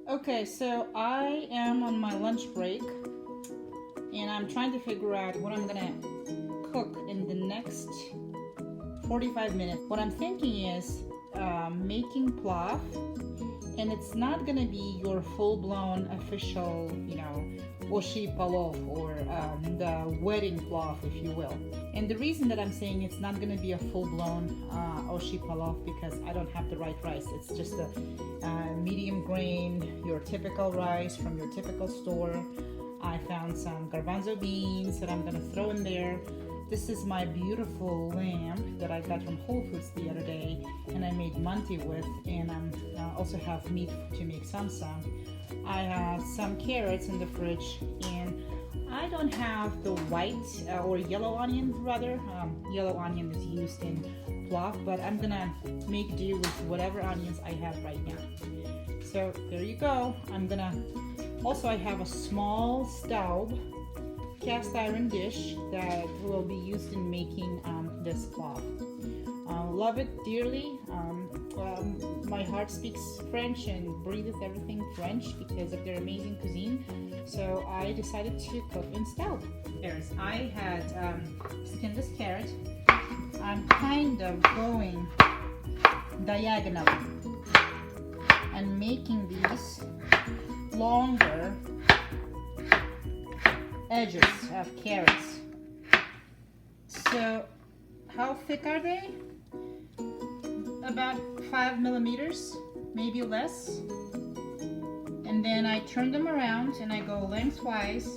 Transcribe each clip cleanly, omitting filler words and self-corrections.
Okay, so I am on my lunch break and I'm trying to figure out what I'm gonna cook in the next 45 minutes. What I'm thinking is making plov, and it's not gonna be your full-blown official, oshi plov or the wedding plov, if you will. And the reason that I'm saying it's not gonna be a full-blown oshi plov because I don't have the right rice. It's just a medium grain, your typical rice from your typical store. I found some garbanzo beans that I'm gonna throw in there. This is my beautiful lamb that I got from Whole Foods the other day, and I made manti with, and I also have meat to make samsa. I have some carrots in the fridge, and I don't have the white or yellow onion, rather. Yellow onion is used in plov, but I'm gonna make do with whatever onions I have right now. So there you go. Also, I have a small stove cast iron dish that will be used in making this plov. Love it dearly. My heart speaks French and breathes everything French because of their amazing cuisine. So I decided to cook in stove. I had skinned this carrot. I'm kind of going diagonally and making these longer edges of carrots. So how thick are they? About 5 millimeters, maybe less. And then I turn them around and I go lengthwise.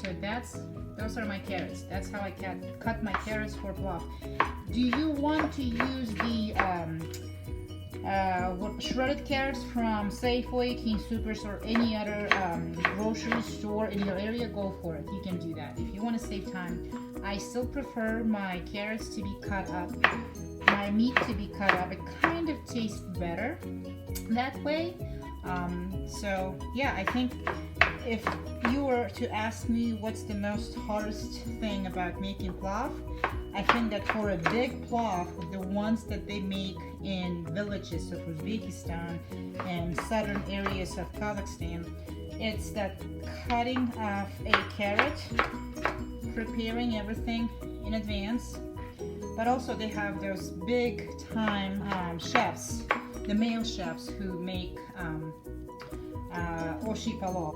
So those are my carrots. That's how I cut my carrots for plov. Do you want to use the shredded carrots from Safeway, King Supers, or any other grocery store in your area? Go for it. You can do that if you want to save time. I still prefer my carrots to be cut up, my meat to be cut up. It kind of tastes better that way. So yeah, I think if you were to ask me what's the most hardest thing about making plov, I think that for a big plov, the ones that they make in villages of Uzbekistan and southern areas of Kazakhstan, it's that cutting of a carrot, preparing everything in advance, but also they have those big time chefs, the male chefs who make oshi plov.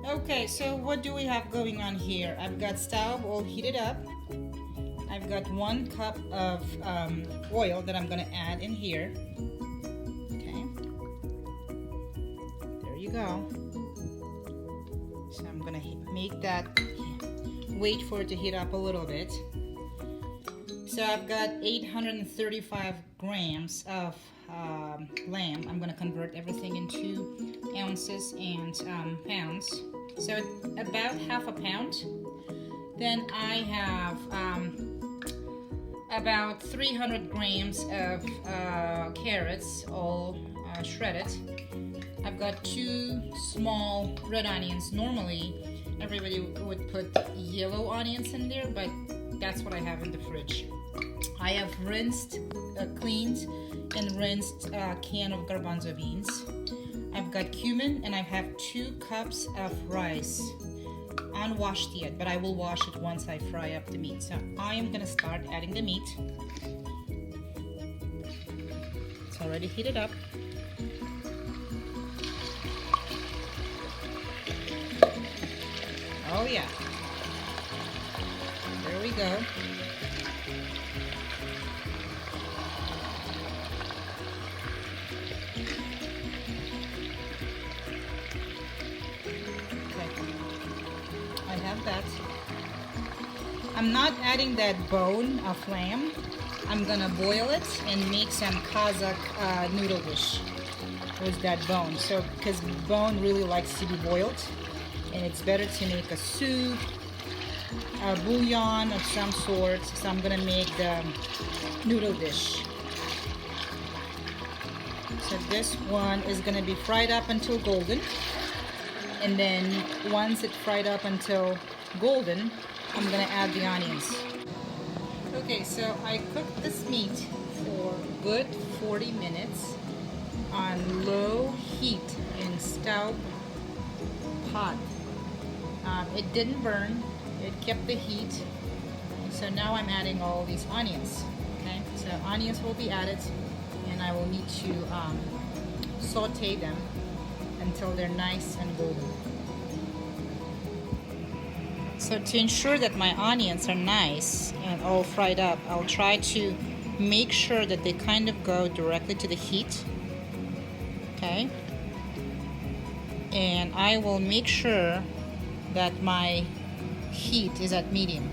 Okay, so what do we have going on here? I've got stove all heated up. I've got 1 cup of oil that I'm gonna add in here. Okay, there you go. So I'm gonna make that, wait for it to heat up a little bit. So I've got 835 grams of lamb. I'm gonna convert everything into ounces and pounds. So about half a pound. Then I have about 300 grams of carrots, all shredded. I've got 2 small red onions. Normally, everybody would put yellow onions in there, but that's what I have in the fridge. I have rinsed, cleaned, and rinsed a can of garbanzo beans. I've got cumin, and I have 2 cups of rice. Unwashed yet, but I will wash it once I fry up the meat. So I am gonna start adding the meat. It's already heated up. Oh yeah. There we go. That. I'm not adding that bone of lamb. I'm gonna boil it and make some Kazakh noodle dish with that bone. So because bone really likes to be boiled, and it's better to make a soup, a bouillon of some sort. So I'm gonna make the noodle dish. So this one is gonna be fried up until golden. And then once it's fried up until golden, I'm gonna add the onions. Okay, so I cooked this meat for good 40 minutes on low heat in stove pot. It didn't burn, it kept the heat. So now I'm adding all these onions. Okay, so onions will be added, and I will need to saute them until they're nice and golden. So to ensure that my onions are nice and all fried up, I'll try to make sure that they kind of go directly to the heat. Okay, and I will make sure that my heat is at medium.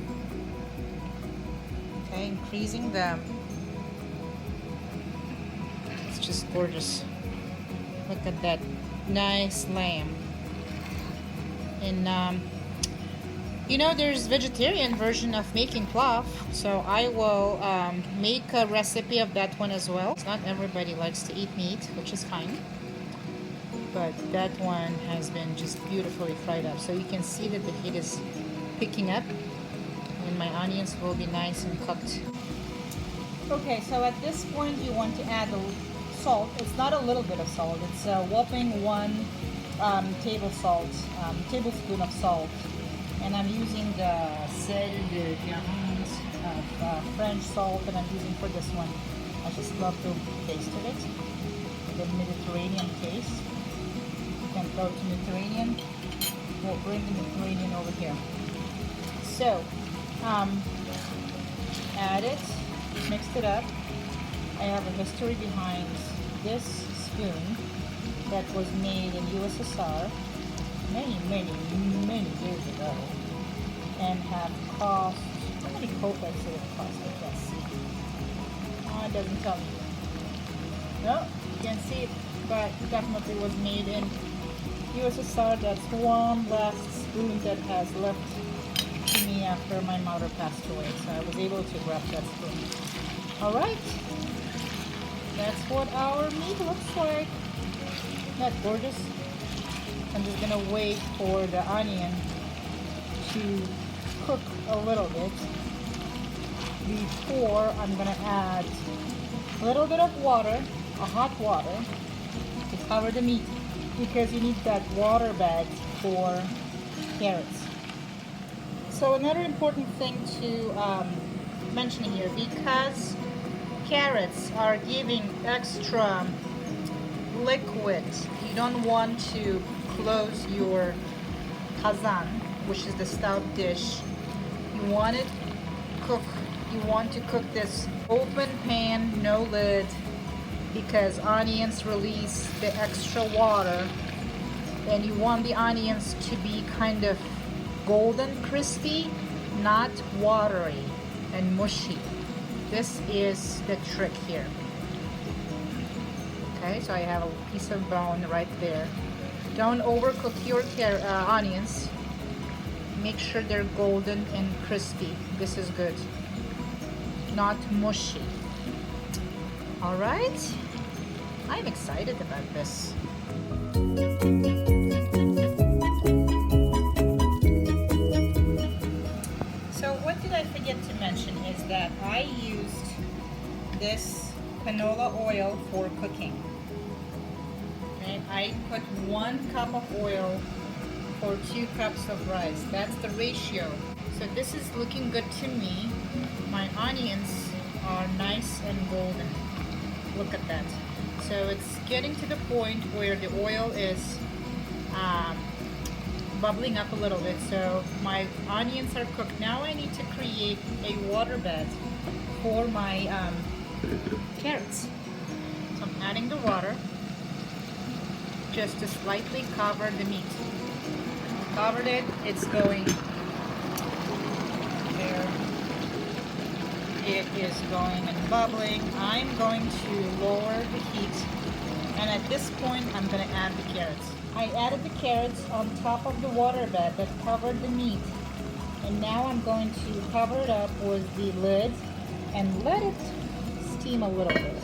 Okay, increasing them. It's just gorgeous. Look at that nice lamb. And you know, there's vegetarian version of making plov, so I will make a recipe of that one as well. Not everybody likes to eat meat, which is fine, but that one has been just beautifully fried up. So you can see that the heat is picking up, and my onions will be nice and cooked. Okay, so at this point you want to add the salt. It's not a little bit of salt, it's a whopping 1 tablespoon of salt. And I'm using the sel de Guérande of French salt that I'm using for this one. I just love the taste of it, the Mediterranean taste. You can go to Mediterranean. We'll bring the Mediterranean over here. So, add it, mixed it up. I have a history behind this spoon that was made in USSR many years ago, and have cost, how many kopecks did it cost? I can't see. Oh, it doesn't tell me. No, you can't see it, but definitely was made in USSR. That's one last spoon that has left to me after my mother passed away, so I was able to grab that spoon. Alright, that's what our meat looks like. Isn't that gorgeous? I'm just gonna wait for the onion to cook a little bit before I'm gonna add a little bit of water, a hot water, to cover the meat, because you need that water bed for carrots. So another important thing to mention here, because carrots are giving extra liquid, you don't want to close your kazan, which is the stove dish. You want to cook this open pan, no lid, because onions release the extra water, and you want the onions to be kind of golden crispy, not watery and mushy. This is the trick here. Okay, so I have a piece of bone right there. Don't overcook your onions. Make sure they're golden and crispy. This is good. Not mushy. Alright? I'm excited about this. So what did I forget to mention is that I used this canola oil for cooking. Okay, I put 1 cup of oil for 2 cups of rice. That's the ratio. So this is looking good to me. My onions are nice and golden. Look at that. So it's getting to the point where the oil is bubbling up a little bit. So my onions are cooked. Now I need to create a water bed for my carrots. So I'm adding the water just to slightly cover the meat. Covered it, it's going there. It is going and bubbling. I'm going to lower the heat, and at this point I'm going to add the carrots. I added the carrots on top of the water bed that covered the meat, and now I'm going to cover it up with the lid and let it steam a little bit.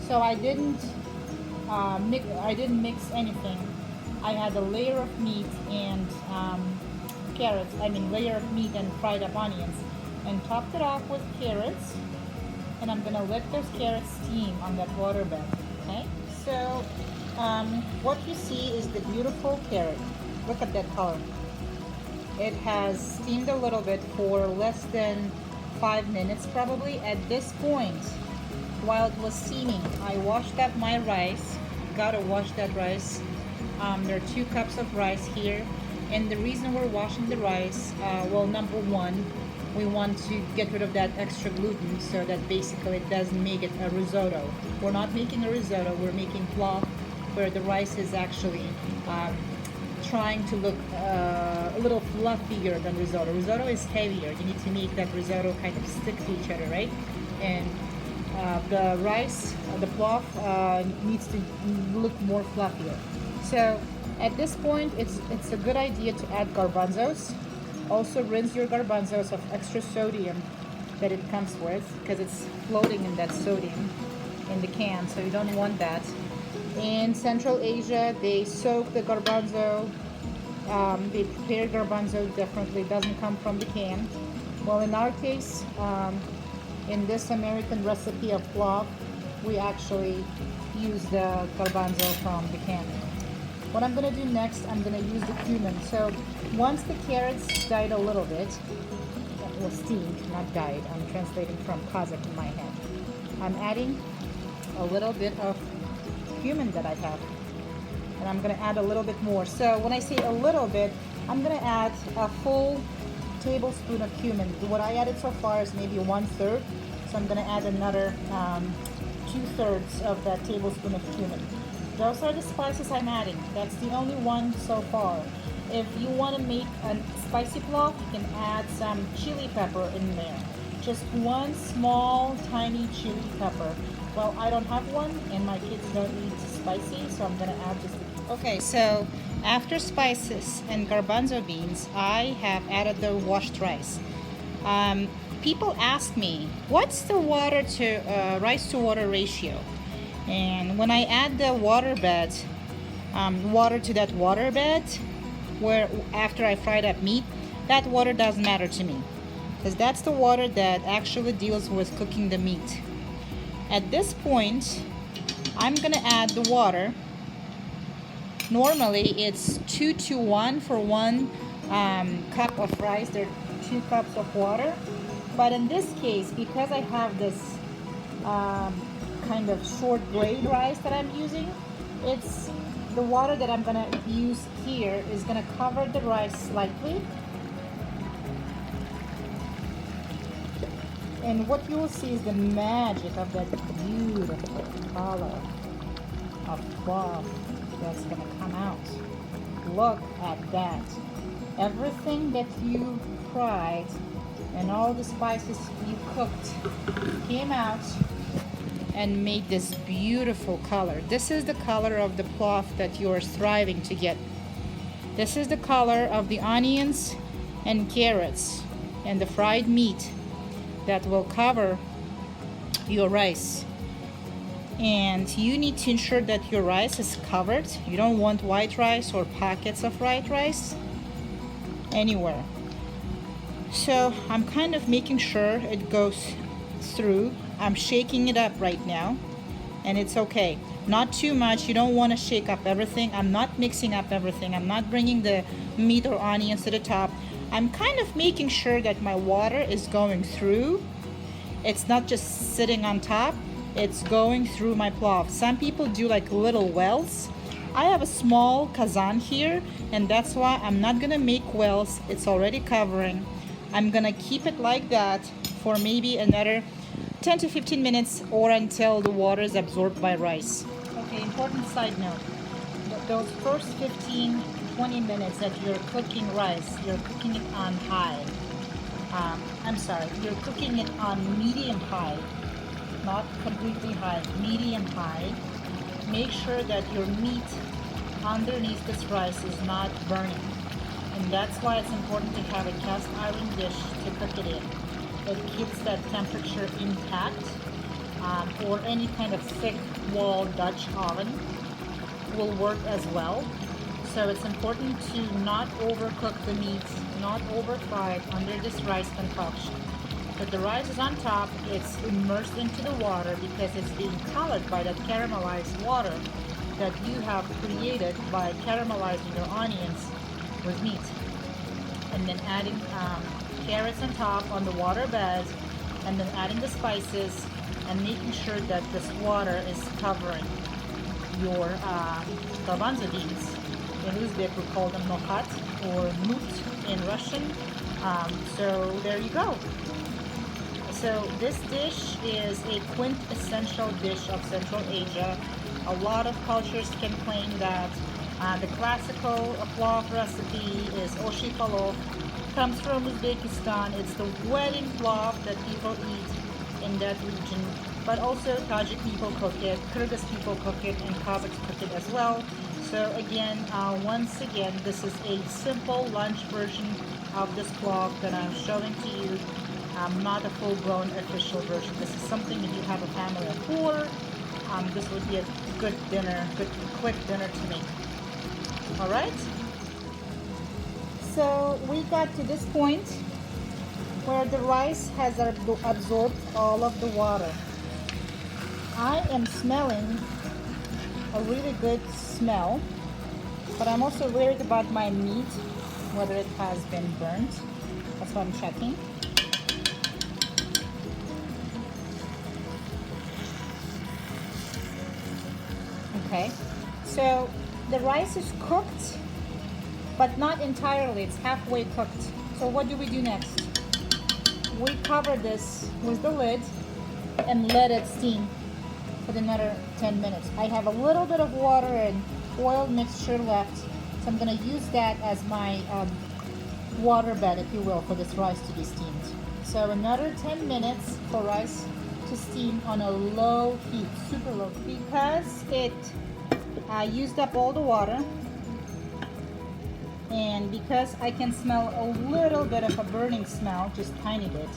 So I didn't mix anything. I had a layer of meat and layer of meat and fried up onions, and topped it off with carrots, and I'm gonna let those carrots steam on that water bed. Okay, so what you see is the beautiful carrot. Look at that color. It has steamed a little bit for less than 5 minutes probably. At this point, while it was steaming, I washed up my rice. Gotta wash that rice. There are 2 cups of rice here, and the reason we're washing the rice, well, number one, we want to get rid of that extra gluten so that basically it doesn't make it a risotto. We're not making a risotto, we're making plov, where the rice is actually trying to look a little fluffier than risotto. Risotto is heavier. You need to make that risotto kind of stick to each other, right? And the rice, the plov, needs to look more fluffier. So at this point, it's a good idea to add garbanzos. Also rinse your garbanzos of extra sodium that it comes with, because it's floating in that sodium in the can, so you don't want that. In Central Asia, they soak the garbanzo. They prepare garbanzo differently. It doesn't come from the can. Well, in our case, in this American recipe of plov, we actually use the garbanzo from the can. What I'm going to do next, I'm going to use the cumin. So once the carrots dyed a little bit, well, steamed, not dyed, I'm translating from Kazakh in my head, I'm adding a little bit of cumin that I have, and I'm going to add a little bit more. So when I say a little bit, I'm going to add a full tablespoon of cumin. What I added so far is maybe 1/3, so I'm going to add another 2/3 of that tablespoon of cumin. Those are the spices I'm adding. That's the only one so far. If you want to make a spicy plov, you can add some chili pepper in there. Just one small, tiny chili pepper. Well, I don't have one, and my kids don't eat spicy, so I'm gonna add just. Okay, so after spices and garbanzo beans, I have added the washed rice. People ask me, what's the water to rice to water ratio? And when I add the water bed, water to that water bed, where after I fried up meat, that water doesn't matter to me, because that's the water that actually deals with cooking the meat. At this point, I'm gonna add the water. Normally it's 2 to 1 for 1 cup of rice. There are 2 cups of water, but in this case, because I have this kind of short grade rice that I'm using, it's the water that I'm gonna use here is gonna cover the rice slightly. And what you will see is the magic of that beautiful color of plov that's gonna come out. Look at that. Everything that you fried and all the spices you cooked came out and made this beautiful color. This is the color of the plov that you are striving to get. This is the color of the onions and carrots and the fried meat that will cover your rice. And you need to ensure that your rice is covered. You don't want white rice or pockets of white rice anywhere. So I'm kind of making sure it goes through. I'm shaking it up right now, and it's okay. Not too much. You don't want to shake up everything. I'm not mixing up everything. I'm not bringing the meat or onions to the top. I'm kind of making sure that my water is going through. It's not just sitting on top. It's going through my plov. Some people do like little wells. I have a small kazan here, and that's why I'm not gonna make wells. It's already covering. I'm gonna keep it like that for maybe another 10 to 15 minutes, or until the water is absorbed by rice. Okay, important side note. Those first 15 to 20 minutes that you're cooking rice, you're cooking it on high. You're cooking it on medium high, not completely high, medium high. Make sure that your meat underneath this rice is not burning. And that's why it's important to have a cast iron dish to cook it in. It keeps that temperature intact, or any kind of thick wall Dutch oven will work as well. So it's important to not overcook the meat, not over fry it under this rice concoction. But the rice is on top, it's immersed into the water because it's being colored by that caramelized water that you have created by caramelizing your onions with meat. And then adding carrots on top on the water bed, and then adding the spices and making sure that this water is covering your garbanzo beans. In Uzbek we call them nohat or mut in Russian. So there you go. So this dish is a quintessential dish of Central Asia. A lot of cultures can claim that the classical plov recipe is oshi plov. Comes from Uzbekistan. It's the wedding plov that people eat in that region. But also Tajik people cook it, Kyrgyz people cook it, and Kazakhs cook it as well. So again, once again, this is a simple lunch version of this plov that I'm showing to you. Not a full-blown official version. This is something if you have a family of 4, this would be a good dinner, good quick dinner to make. All right. So we got to this point where the rice has absorbed all of the water. I am smelling a really good smell, but I'm also worried about my meat, whether it has been burnt. That's what I'm checking. Okay, so the rice is cooked, but not entirely. It's halfway cooked. So what do we do next? We cover this with the lid and let it steam for another 10 minutes. I have a little bit of water and oil mixture left, so I'm going to use that as my water bed, if you will, for this rice to be steamed. So another 10 minutes for rice to steam on a low heat, super low, because it used up all the water, and because I can smell a little bit of a burning smell, just tiny bit,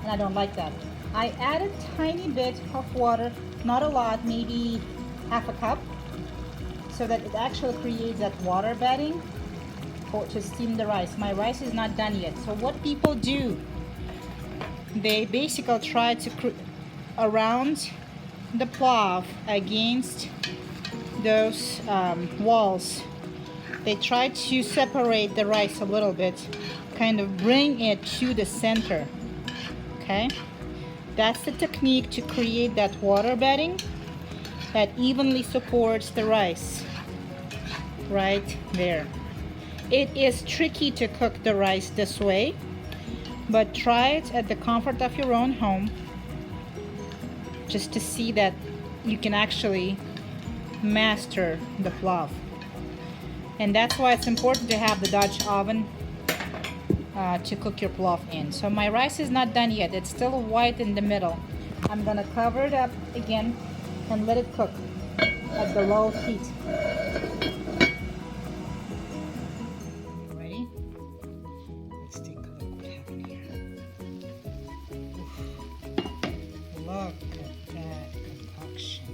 and I don't like that. I added tiny bit of water, not a lot, maybe half a cup, so that it actually creates that water bedding to steam the rice. My rice is not done yet. So what people do, they basically try to around the plov against those walls. They try to separate the rice a little bit, kind of bring it to the center. Okay, that's the technique to create that water bedding that evenly supports the rice. Right there. It is tricky to cook the rice this way, but try it at the comfort of your own home, just to see that you can actually master the plov. And that's why it's important to have the Dutch oven to cook your plov in. So my rice is not done yet. It's still white in the middle. I'm gonna cover it up again and let it cook at the low heat. Ready? Let's take a look what happened here. Oof. Look at that concoction.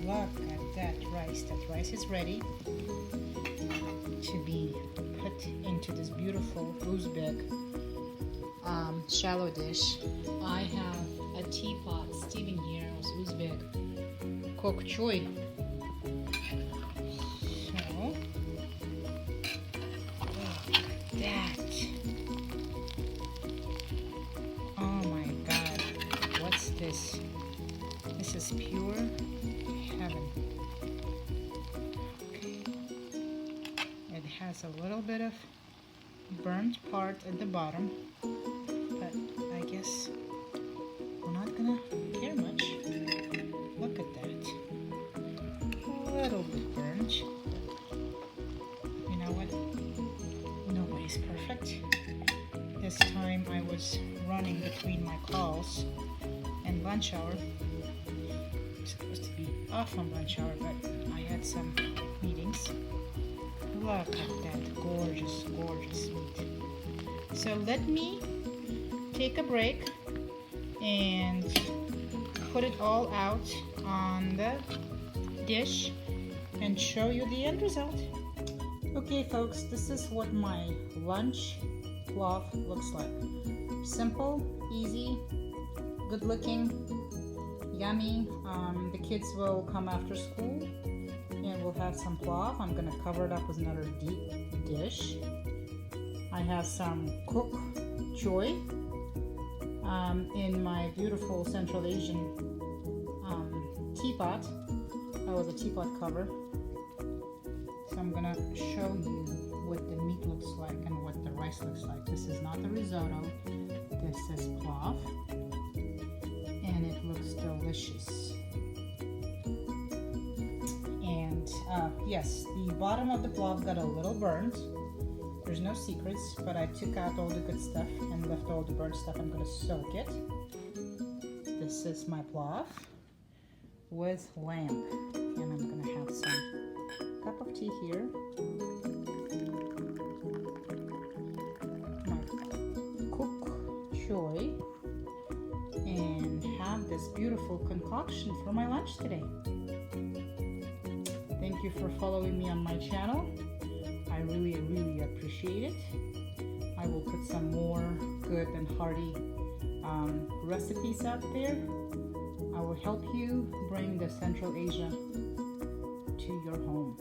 Look at that rice. That rice is ready to be put into this beautiful Uzbek shallow dish. I have a teapot steaming here. It's Uzbek kok choy. So, look at that. Oh my God. What's this? This is pure heaven. Okay. It has a little bit of burnt part at the bottom, but I guess we're not gonna care much. Look at that. A little bit burnt. You know what? Nobody's perfect. This time I was running between my calls and lunch hour. I'm supposed to be off on lunch hour, but I had some meetings. Look at that gorgeous, gorgeous meat. So let me take a break and put it all out on the dish and show you the end result. Okay folks, this is what my lunch plov looks like. Simple, easy, good looking, yummy. The kids will come after school and we'll have some plov. I'm gonna cover it up with another deep dish. I have some cook choy in my beautiful Central Asian teapot. Oh, the teapot cover. So I'm gonna show you what the meat looks like and what the rice looks like. This is not the risotto. This is plov, and it looks delicious. And yes, the bottom of the plov got a little burnt. There's no secrets, but I took out all the good stuff and left all the burnt stuff. I'm gonna soak it. This is my plov with lamb, and I'm gonna have some cup of tea here. My cook choy, and have this beautiful concoction for my lunch today. Thank you for following me on my channel. I really appreciate it. I will put some more good and hearty recipes out there. I will help you bring the Central Asia to your home.